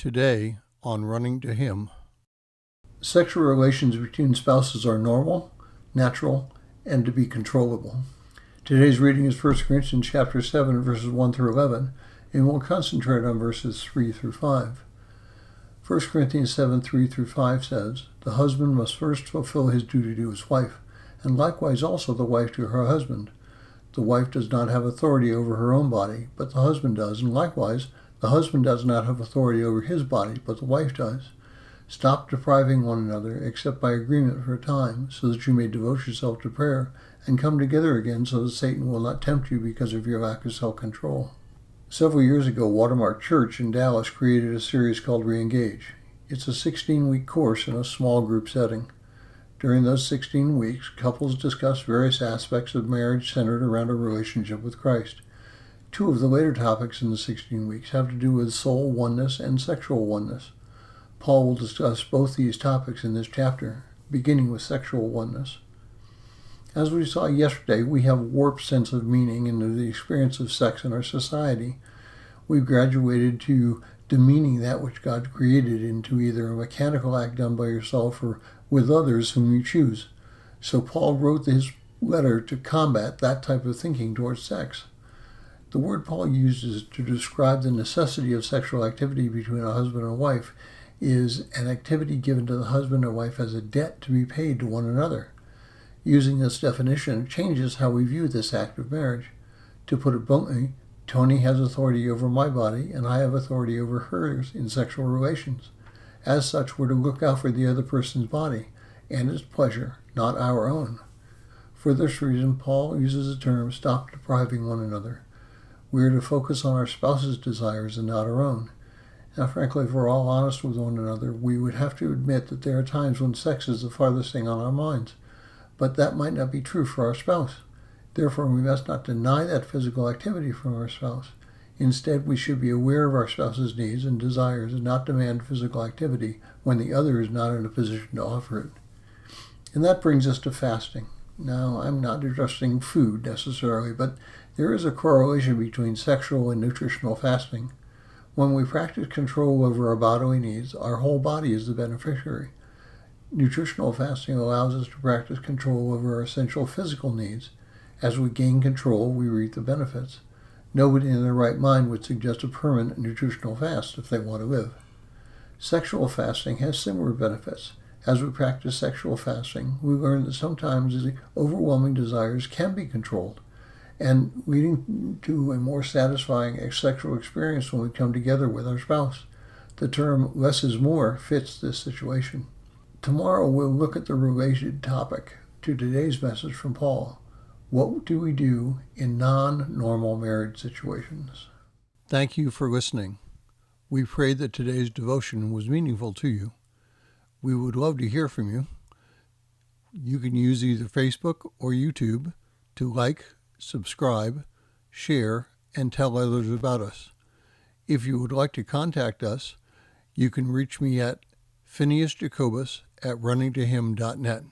Today on Running to Him. Sexual relations between spouses are normal, natural, and to be controllable. Today's reading is 1 Corinthians chapter 7, verses 1 through 11, and we'll concentrate on verses 3 through 5. 1 Corinthians 7, 3 through 5 says, "The husband must first fulfill his duty to his wife, and likewise also the wife to her husband. The wife does not have authority over her own body, but the husband does, and likewise the husband does not have authority over his body, but the wife does. Stop depriving one another, except by agreement for a time, so that you may devote yourself to prayer, and come together again so that Satan will not tempt you because of your lack of self-control." Several years ago, Watermark Church in Dallas created a series called Re-Engage. It's a 16-week course in a small group setting. During those 16 weeks, couples discuss various aspects of marriage centered around a relationship with Christ. Two of the later topics in the 16 weeks have to do with soul oneness and sexual oneness. Paul will discuss both these topics in this chapter, beginning with sexual oneness. As we saw yesterday, we have a warped sense of meaning into the experience of sex in our society. We've graduated to demeaning that which God created into either a mechanical act done by yourself or with others whom you choose. So Paul wrote his letter to combat that type of thinking towards sex. The word Paul uses to describe the necessity of sexual activity between a husband and a wife is an activity given to the husband or wife as a debt to be paid to one another. Using this definition changes how we view this act of marriage. To put it bluntly, Tony has authority over my body and I have authority over hers in sexual relations. As such, we're to look out for the other person's body and its pleasure, not our own. For this reason, Paul uses the term "stop depriving one another." We are to focus on our spouse's desires and not our own. Now, frankly, if we're all honest with one another, we would have to admit that there are times when sex is the farthest thing on our minds. But that might not be true for our spouse. Therefore, we must not deny that physical activity from our spouse. Instead, we should be aware of our spouse's needs and desires and not demand physical activity when the other is not in a position to offer it. And that brings us to fasting. Now, I'm not addressing food necessarily, but there is a correlation between sexual and nutritional fasting. When we practice control over our bodily needs, our whole body is the beneficiary. Nutritional fasting allows us to practice control over our essential physical needs. As we gain control, we reap the benefits. Nobody in their right mind would suggest a permanent nutritional fast if they want to live. Sexual fasting has similar benefits. As we practice sexual fasting, we learn that sometimes the overwhelming desires can be controlled, and leading to a more satisfying sexual experience when we come together with our spouse. The term "less is more" fits this situation. Tomorrow we'll look at the related topic to today's message from Paul. What do we do in non-normal marriage situations? Thank you for listening. We pray that today's devotion was meaningful to you. We would love to hear from you. You can use either Facebook or YouTube to like, subscribe, share, and tell others about us. If you would like to contact us, you can reach me at phineasjacobus@runningtohim.net.